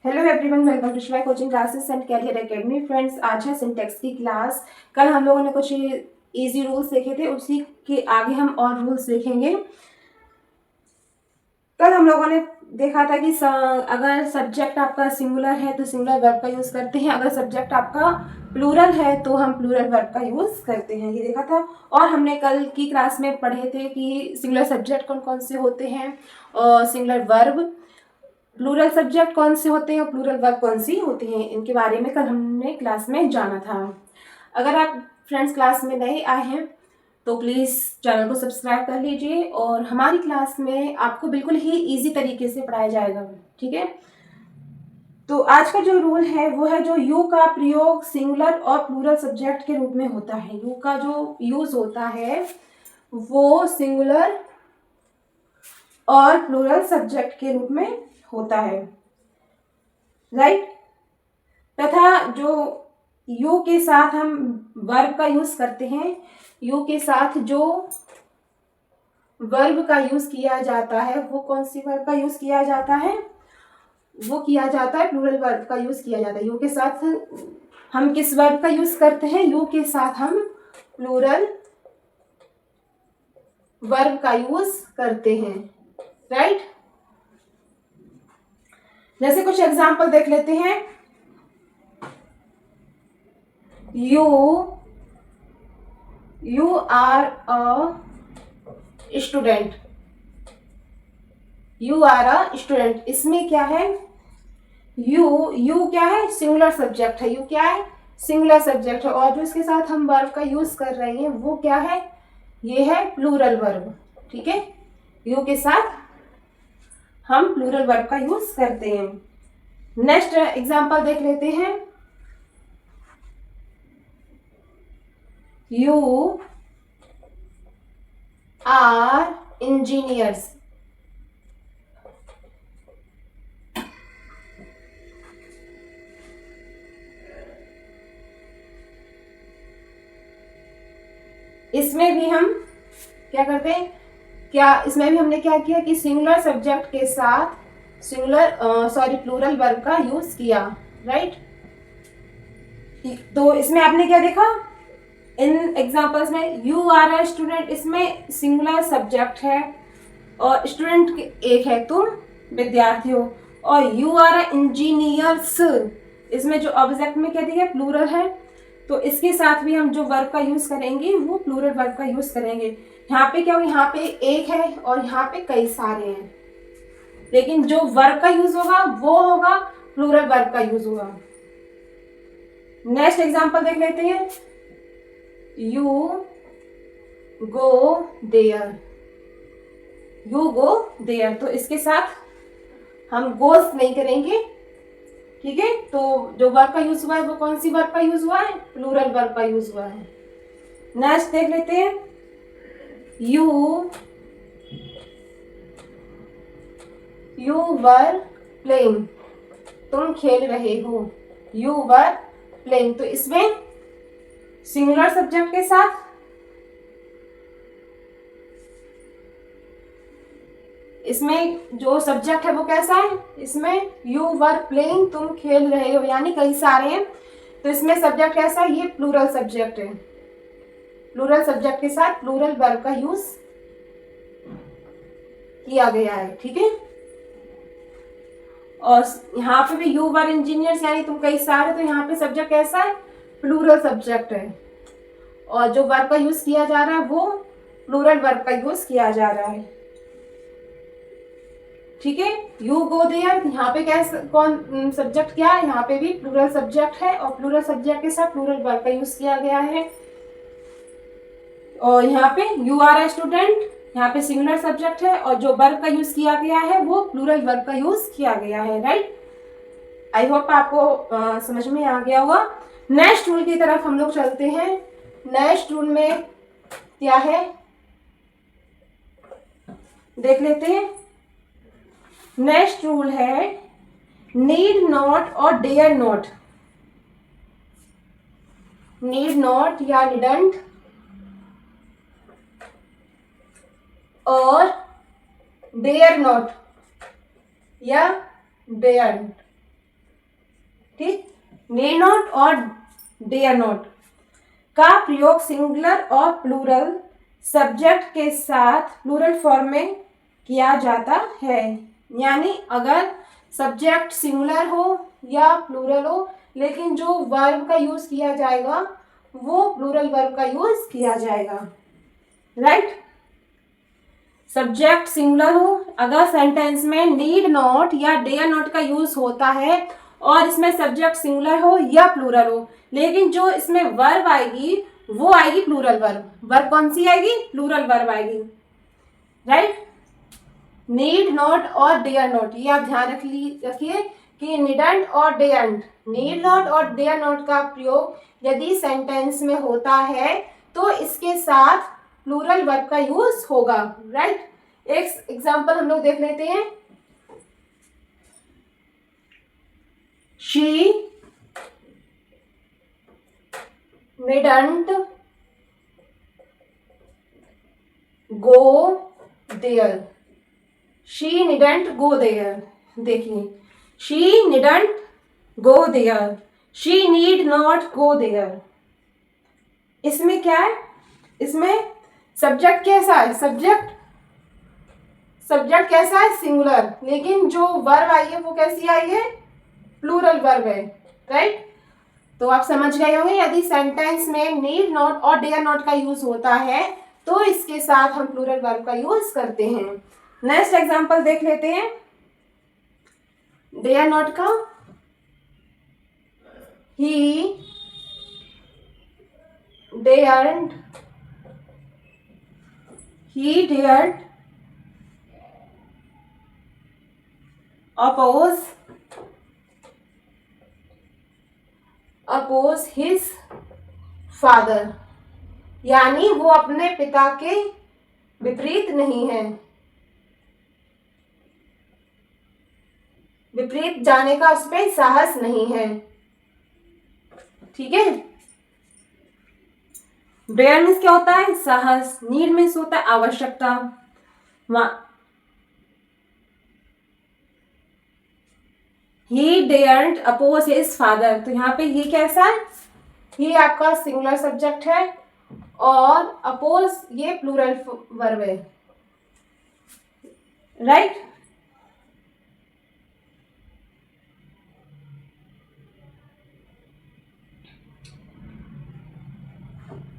Hello everyone, welcome to Shivay coaching classes and career academy. Friends, आज है syntax की class. कल हम लोगों ने कुछ इजी रूल्स देखे थे, उसी के आगे हम और रूल्स देखेंगे। कल हम लोगों ने देखा था कि अगर सब्जेक्ट आपका सिंगुलर है तो सिंगुलर वर्ब का यूज करते हैं, अगर सब्जेक्ट आपका प्लूरल है तो हम प्लूरल वर्ब का यूज करते हैं, ये देखा था। और हमने कल की क्लास में पढ़े थे कि सिंगुलर सब्जेक्ट कौन कौन से होते हैं और सिंगुलर वर्ब, प्लूरल सब्जेक्ट कौन से होते हैं और प्लूरल वर्ब कौन सी होती हैं, इनके बारे में कल हमने क्लास में जाना था। अगर आप फ्रेंड्स क्लास में नए आए हैं तो प्लीज़ चैनल को सब्सक्राइब कर लीजिए, और हमारी क्लास में आपको बिल्कुल ही इजी तरीके से पढ़ाया जाएगा, ठीक है। तो आज का जो रूल है वो है, जो यू का प्रयोग सिंगुलर और प्लूरल सब्जेक्ट के रूप में होता है, यू का जो यूज होता है वो सिंगुलर और प्लूरल सब्जेक्ट के रूप में होता है, राइट। तथा जो यू के साथ हम वर्ब का यूज करते हैं, यू के साथ जो वर्ब का यूज किया जाता है वो कौन सी वर्ब का यूज किया जाता है, वो किया जाता है प्लूरल वर्ब का यूज किया जाता है। यू के साथ हम किस वर्ब का यूज करते हैं, यू के साथ हम प्लूरल वर्ब का यूज करते हैं, राइट। जैसे कुछ एग्जाम्पल देख लेते हैं। You are a student, you are a student, इसमें क्या है, यू क्या है, सिंगुलर सब्जेक्ट है, यू क्या है, सिंगुलर सब्जेक्ट है, और जो इसके साथ हम वर्ब का यूज कर रहे हैं वो क्या है, ये है प्लूरल वर्ब, ठीक है। यू के साथ हम प्लूरल वर्ब का यूज करते हैं। नेक्स्ट एग्जांपल देख लेते हैं। यू आर इंजीनियर्स, इसमें भी हम क्या करते हैं, इसमें भी हमने क्या किया कि सिंगुलर सब्जेक्ट के साथ प्लूरल वर्ब का यूज किया, राइट। तो इसमें आपने क्या देखा, इन एग्जांपल्स में यू आर अ स्टूडेंट, इसमें सिंगुलर सब्जेक्ट है और स्टूडेंट एक है, तुम विद्यार्थी हो। और यू आर अ इंजीनियर्स, इसमें जो ऑब्जेक्ट में क्या दिया है, प्लूरल है, तो इसके साथ भी हम जो वर्ब का यूज करेंगे वो प्लूरल वर्ब का यूज करेंगे। यहाँ पे क्या होगा, यहाँ पे एक है और यहाँ पे कई सारे हैं, लेकिन जो वर्ब का यूज होगा वो होगा प्लूरल वर्ब का यूज होगा। नेक्स्ट एग्जांपल देख लेते हैं। You go there, you go there, तो इसके साथ हम गोस नहीं करेंगे, ठीक है। तो जो वर्ब का यूज हुआ है वो कौन सी वर्ब का यूज हुआ है, प्लूरल वर्ब का यूज हुआ है। नेक्स्ट देख लेते हैं। यू वर प्लेइंग, तुम खेल रहे हो, यू वर प्लेइंग, तो इसमें सिंगुलर सब्जेक्ट के साथ इसमें जो सब्जेक्ट है वो कैसा है, इसमें यू वर प्लेइंग, तुम खेल रहे हो, यानी कई सारे हैं, तो इसमें सब्जेक्ट कैसा है, ये प्लूरल सब्जेक्ट है। प्लूरल सब्जेक्ट के साथ प्लूरल वर्ब का यूज किया गया है, ठीक है। और यहाँ पे भी यू वर इंजीनियर्स, यानी तुम कई सारे, तो यहाँ पे सब्जेक्ट कैसा है, प्लूरल सब्जेक्ट है, और जो वर्ब का यूज किया जा रहा है वो प्लूरल वर्ब का यूज किया जा रहा है, ठीक है। यू गो देयर, यहाँ पे क्या कौन सब्जेक्ट क्या है, यहाँ पे भी प्लूरल सब्जेक्ट है और प्लूरल सब्जेक्ट के साथ प्लूरल वर्ब का यूज किया गया है। और यहाँ पे यू आर अ स्टूडेंट, यहाँ पे सिंगुलर सब्जेक्ट है और जो वर्ब का यूज किया गया है वो प्लूरल वर्ब का यूज किया गया है, राइट। आई होप आपको समझ में आ गया होगा। नेक्स्ट रूल की तरफ हम लोग चलते हैं। नेक्स्ट रूल में क्या है देख लेते हैं। नेक्स्ट रूल है नीड नॉट और डेयर नॉट। नीड नॉट या डिडंट और डेयर नॉट या डेयरंट, ठीक। नीड नॉट और डेयर नॉट का प्रयोग सिंगुलर और प्लूरल सब्जेक्ट के साथ प्लूरल फॉर्म में किया जाता है। यानी अगर सब्जेक्ट सिंगुलर हो या प्लूरल हो, लेकिन जो वर्ब का यूज किया जाएगा वो प्लूरल वर्ब का यूज किया जाएगा। राइट। सब्जेक्ट सिंगुलर हो, अगर सेंटेंस में नीड नॉट या डेयर नॉट का यूज होता है और इसमें सब्जेक्ट सिंगुलर हो या प्लूरल हो, लेकिन जो इसमें वर्ब आएगी वो आएगी प्लूरल वर्ब। वर्ब कौन सी आएगी? प्लूरल वर्ब आएगी। राइट। नीड नॉट और डेयर नॉट, ये आप ध्यान रखिए कि नीडंट और डेयंट, नीड नॉट और डेयर नॉट का प्रयोग यदि सेंटेंस में होता है तो इसके साथ प्लूरल वर्ब का यूज होगा। राइट। एक एग्जांपल हम लोग देख लेते हैं। She didn't go there, she didn't go there। देखिए, she didn't go there, she need not go there। इसमें क्या है? इसमें सब्जेक्ट कैसा है? सब्जेक्ट कैसा है? सिंगुलर, लेकिन जो वर्ब आई है वो कैसी आई है? प्लूरल वर्ब है। राइट। तो आप समझ गए होंगे, यदि सेंटेंस में नीड नॉट और डेयर नॉट का यूज होता है तो इसके साथ हम प्लूरल वर्ब का यूज करते हैं। नेक्स्ट एग्जांपल देख लेते हैं डेयर नॉट का। ही dared oppose his father, यानी वो अपने पिता के विपरीत नहीं है, विपरीत जाने का उसमें साहस नहीं है। ठीक है। डेयर मीन्स क्या होता है? साहस। नीड मीन्स होता है आवश्यकता। ही डेयरंट अपोज हिज फादर, तो यहाँ पे ये कैसा है? ही आपका सिंगुलर सब्जेक्ट है और अपोज ये प्लूरल वर्ब है। राइट।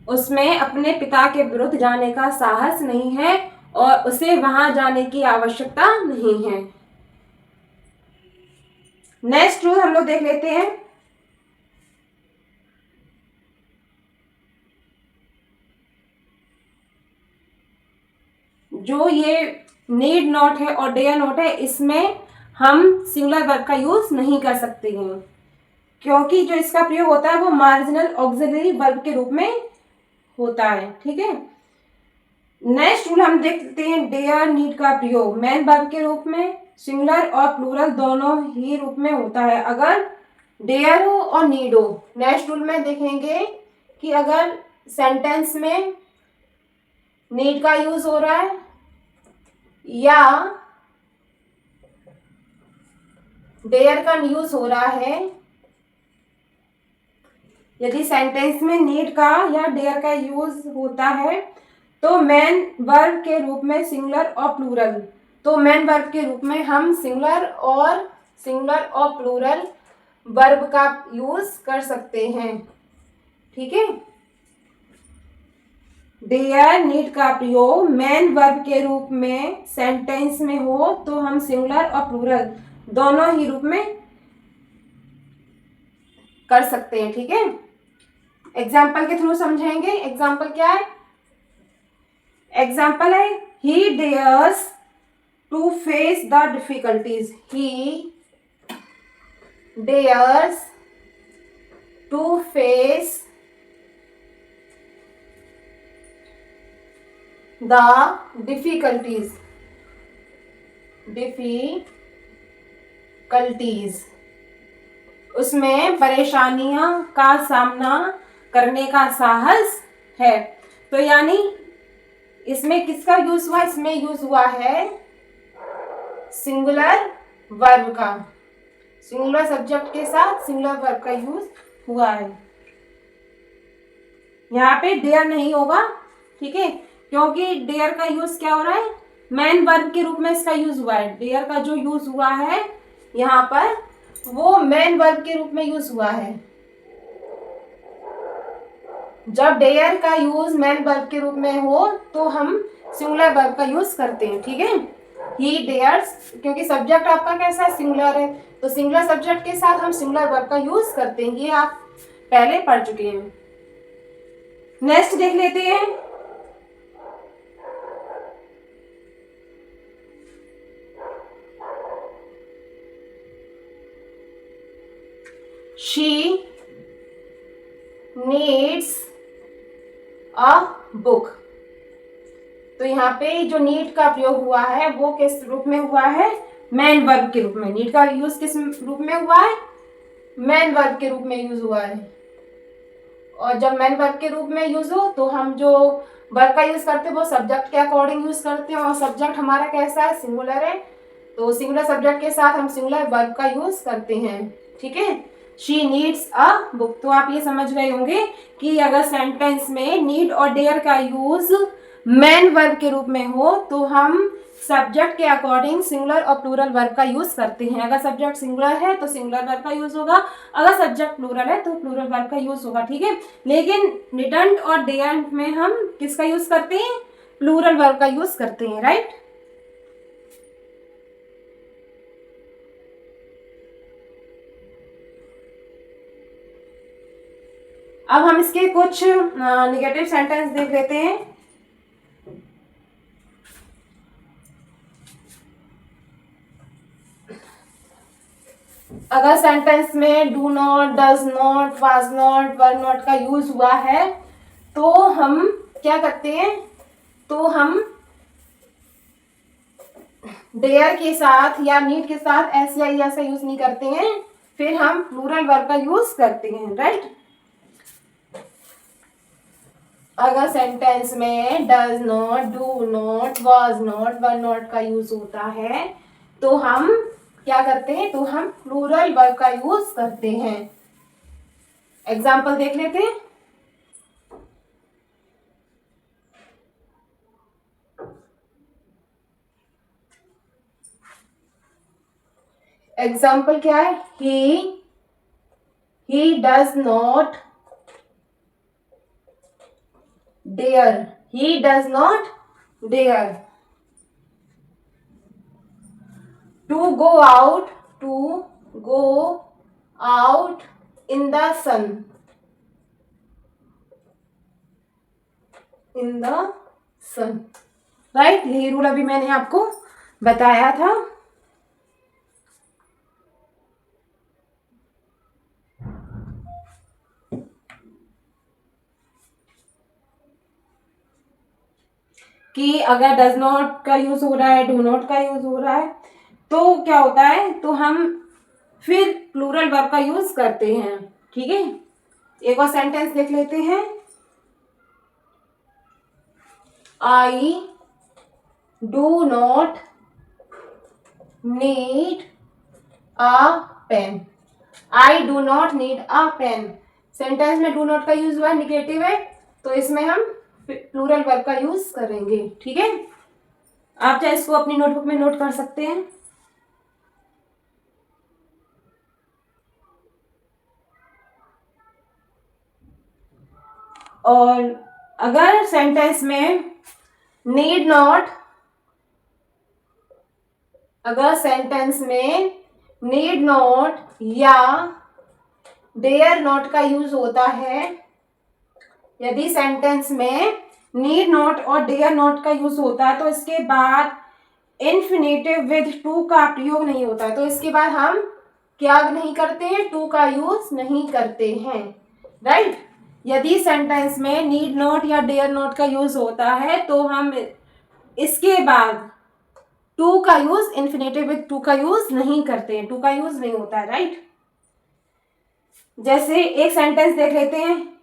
उसमें अपने पिता के विरुद्ध जाने का साहस नहीं है और उसे वहां जाने की आवश्यकता नहीं है। नेक्स्ट रूल हम लोग देख लेते हैं। जो ये नीड नॉट है और डेयर नॉट है, इसमें हम सिंगुलर वर्ब का यूज नहीं कर सकते हैं, क्योंकि जो इसका प्रयोग होता है वो मार्जिनल ऑक्सिलरी वर्ब के रूप में होता है। ठीक है। नेक्स्ट रूल हम देखते हैं डेयर नीड का प्रयोग मैन वर्ब के रूप में सिंगुलर और प्लूरल दोनों ही रूप में होता है, अगर डेयर हो और नीड हो। नेक्स्ट रूल में देखेंगे कि अगर सेंटेंस में नीड का यूज हो रहा है या डेयर का यूज हो रहा है, यदि सेंटेंस में नीड का या डेयर का यूज होता है तो मैन वर्ब के रूप में सिंगुलर और प्लूरल, तो मैन वर्ब के रूप में हम सिंगुलर और प्लूरल वर्ब का यूज कर सकते हैं। ठीक है। डेयर नीड का प्रयोग मैन वर्ब के रूप में सेंटेंस में हो तो हम सिंगुलर और प्लूरल दोनों ही रूप में कर सकते हैं। ठीक है। एग्जाम्पल के थ्रू समझाएंगे। एग्जाम्पल क्या है? एग्जाम्पल है he dares to face the difficulties, he dares to face the difficulties, उसमें परेशानियों का सामना करने का साहस है। तो यानी इसमें किसका यूज हुआ? इसमें यूज हुआ है सिंगुलर वर्ब का। सिंगुलर सब्जेक्ट के साथ सिंगुलर वर्ब का यूज हुआ है। यहाँ पे डेयर नहीं होगा, ठीक है, क्योंकि डेयर का यूज क्या हो रहा है, मेन वर्ब के रूप में इसका यूज हुआ है। डेयर का जो यूज हुआ है यहाँ पर वो मेन वर्ब के रूप में यूज हुआ है। जब डेयर का यूज मेन वर्ब के रूप में हो तो हम सिंगुलर वर्ब का यूज करते हैं, ठीक है। ही डेयर्स, क्योंकि सब्जेक्ट आपका कैसा है, सिंगुलर है, तो सिंगुलर सब्जेक्ट के साथ हम सिंगुलर वर्ब का यूज करते हैं। ये आप पहले पढ़ चुके हैं। नेक्स्ट देख लेते हैं। She needs a book। तो यहाँ पे जो नीड का प्रयोग हुआ है वो किस रूप में हुआ है, मेन वर्ब के रूप में। नीड का यूज किस रूप में हुआ है, मेन वर्ब के रूप में यूज हुआ है। और जब मेन वर्ब के रूप में यूज हो तो हम जो वर्ब का यूज करते हैं वो सब्जेक्ट के अकॉर्डिंग यूज करते हैं, और सब्जेक्ट हमारा कैसा है, सिंगुलर है, तो सिंगुलर सब्जेक्ट के साथ हम सिंगुलर वर्ब का यूज करते हैं, ठीक है। She needs a book. तो आप ये समझ गए होंगे कि अगर सेंटेंस में नीड और डेयर का यूज मेन वर्ब के रूप में हो तो हम सब्जेक्ट के अकॉर्डिंग सिंगुलर और प्लूरल वर्ब का यूज करते हैं। अगर सब्जेक्ट सिंगुलर है तो सिंगुलर वर्ब का यूज होगा, अगर सब्जेक्ट प्लूरल है तो प्लूरल वर्ब का यूज होगा, ठीक है। लेकिन डिडंट और डेयंट में हम किसका यूज करते हैं, प्लूरल वर्ब का यूज करते हैं, राइट। अब हम इसके कुछ निगेटिव सेंटेंस देख लेते हैं। अगर सेंटेंस में do not, does not, was not, were not का यूज हुआ है तो हम क्या करते हैं, तो हम डेयर के साथ या नीड के साथ ऐसा या ऐसा यूज नहीं करते हैं, फिर हम प्लूरल वर्ब का यूज करते हैं, राइट। अगर सेंटेंस में does not, do not, was not, were not का यूज होता है तो हम क्या करते हैं, तो हम प्लूरल वर्ब का यूज करते हैं। एग्जाम्पल देख लेते हैं। एग्जाम्पल क्या है, he does not dare, he does not dare to go out, to go out in the sun, in the sun, right. यही रूल अभी मैंने आपको बताया था। कि अगर डज नॉट का यूज हो रहा है, डू नॉट का यूज हो रहा है तो क्या होता है, तो हम फिर प्लूरल वर्ब का यूज करते हैं, ठीक है। एक और सेंटेंस देख लेते हैं। I do not need a pen, I do not need a pen. Sentence में डू नॉट का यूज हुआ है, निगेटिव है, तो इसमें हम प्लूरल वर्ब का यूज करेंगे, ठीक है। आप चाहे इसको अपनी नोटबुक में नोट कर सकते हैं। और अगर सेंटेंस में नीड नॉट, अगर सेंटेंस में नीड नॉट या डेयर नॉट का यूज होता है, यदि सेंटेंस में नीड नॉट और डेयर नॉट का यूज होता है तो इसके बाद इन्फिनेटिव विद टू का प्रयोग नहीं होता है, तो इसके बाद हम क्या नहीं करते हैं, टू का यूज नहीं करते हैं, राइट। यदि सेंटेंस में नीड नॉट या डेयर नॉट का यूज होता है तो हम इसके बाद टू का यूज, इन्फिनेटिव विद टू का यूज नहीं करते हैं, टू का यूज नहीं होता है, राइट। जैसे एक सेंटेंस देख लेते हैं।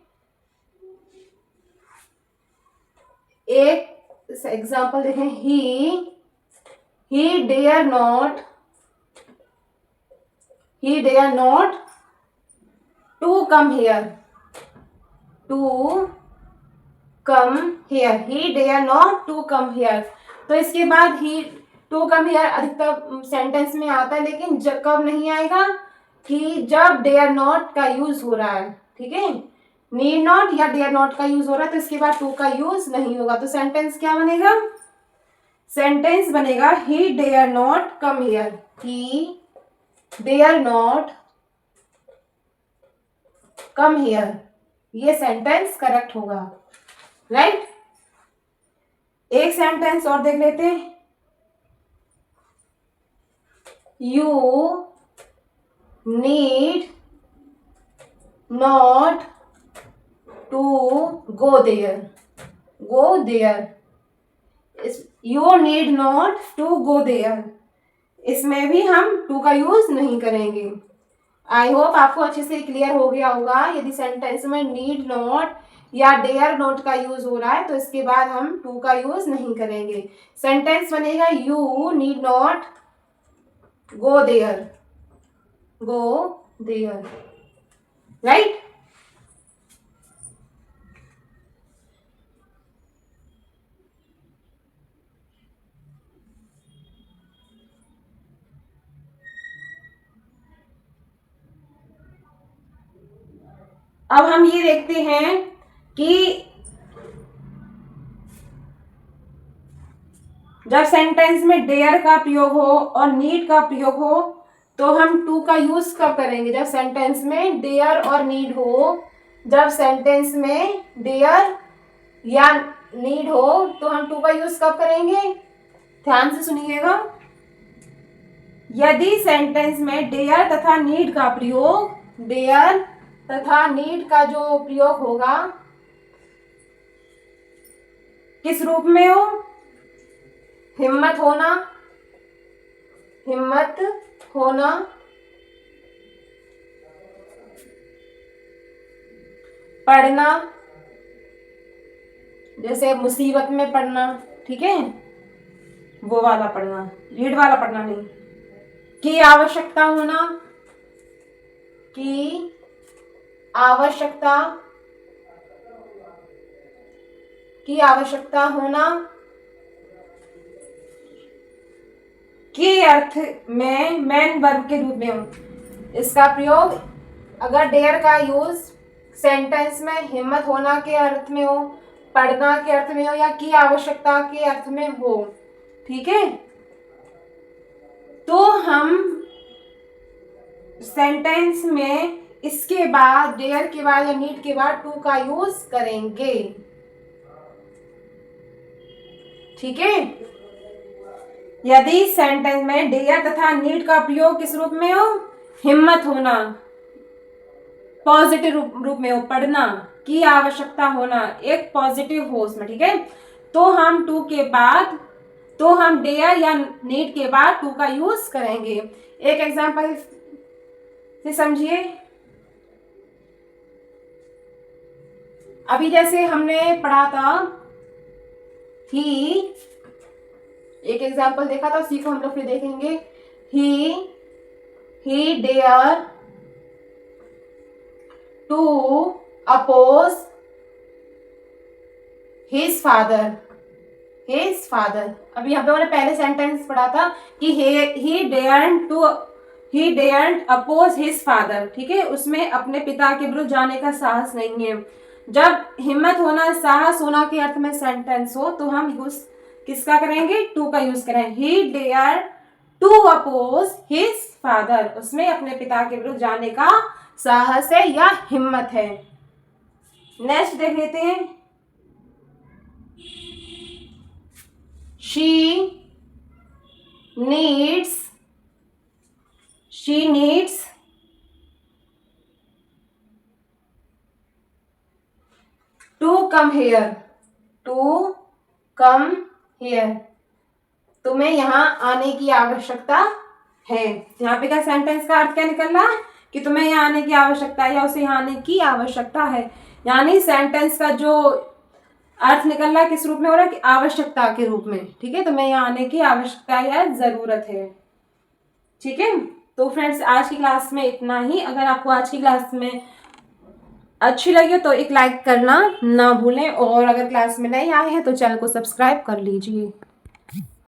एक एग्जांपल देखें, he dare not, he dare not to come here, to come here, he dare not to come here. तो इसके बाद ही टू कम हेयर अधिकतर सेंटेंस में आता है, लेकिन कब नहीं आएगा कि जब डेयर नॉट का यूज हो रहा है, ठीक है, नीड नॉट या डेयर नॉट का यूज हो रहा है तो इसके बाद टू का यूज नहीं होगा। तो सेंटेंस क्या बनेगा, सेंटेंस बनेगा he dare not come here, he dare not come here, ये सेंटेंस करेक्ट होगा, राइट। एक सेंटेंस और देख लेते हैं, you need not to go there, go there, you need not to go there, इसमें भी हम टू का यूज नहीं करेंगे। आई होप आपको अच्छे से क्लियर हो गया होगा। यदि सेंटेंस में नीड नॉट या डेयर नॉट का यूज हो रहा है तो इसके बाद हम टू का यूज नहीं करेंगे। सेंटेंस बनेगा you need not go there, go there, right. अब हम ये देखते हैं कि जब सेंटेंस में डेयर का प्रयोग हो और नीड का प्रयोग हो तो हम टू का यूज कब करेंगे। जब सेंटेंस में डेयर और नीड हो, जब सेंटेंस में डेयर या नीड हो तो हम टू का यूज कब करेंगे, ध्यान से सुनिएगा। यदि सेंटेंस में डेयर तथा नीड का प्रयोग, डेयर तथा नीड का जो प्रयोग होगा किस रूप में हो, हिम्मत होना, हिम्मत होना, पढ़ना, जैसे मुसीबत में पढ़ना, ठीक है, वो वाला पढ़ना, रीड वाला पढ़ना नहीं, की आवश्यकता होना, की आवश्यकता, की आवश्यकता होना, के अर्थ में मेन वर्ब के रूप में हो। इसका प्रयोग अगर डेयर का यूज सेंटेंस में हिम्मत होना के अर्थ में हो, पढ़ना के अर्थ में हो या की आवश्यकता के अर्थ में हो, ठीक है, तो हम सेंटेंस में इसके बाद डेयर के बाद या नीड के बाद टू का यूज करेंगे, ठीक है। यदि सेंटेंस में डेयर तथा नीड का प्रयोग किस रूप में हो, हिम्मत होना, पॉजिटिव रूप में हो, पढ़ना, की आवश्यकता होना, एक पॉजिटिव हो उसमें, ठीक है, तो हम टू के बाद, तो हम डेयर या नीड के बाद टू का यूज करेंगे। एक एग्जांपल से समझिए। अभी जैसे हमने पढ़ा था ही, एक एग्जाम्पल देखा था, उसी को हम लोग फिर देखेंगे। He dare to oppose his father, his father. अभी हम लोगों ने पहले सेंटेंस पढ़ा था कि he daren't oppose his father, ठीक है, उसमें अपने पिता के विरुद्ध जाने का साहस नहीं है। जब हिम्मत होना, साहस होना के अर्थ में सेंटेंस हो तो हम यूज किसका करेंगे, टू का यूज करें। He dare to oppose his father, उसमें अपने पिता के विरुद्ध जाने का साहस है या हिम्मत है। नेक्स्ट देख लेते हैं। She needs to come here, to come here, तुम्हें यहाँ आने की आवश्यकता है। यहाँ पे क्या सेंटेंस का अर्थ क्या निकल रहा है कि तुम्हें यहाँ आने की आवश्यकता है या उसे यहाँ आने की आवश्यकता है। यानी सेंटेंस का जो अर्थ निकल रहा है किस रूप में हो रहा है कि आवश्यकता के रूप में, ठीक है, तुम्हें यहाँ आने की आवश्यकता या जरूरत है, ठीक है। तो फ्रेंड्स आज की क्लास में इतना ही। अगर आपको आज की क्लास में अच्छी लगी तो एक लाइक करना ना भूलें, और अगर क्लास में नए आए हैं तो चैनल को सब्सक्राइब कर लीजिए।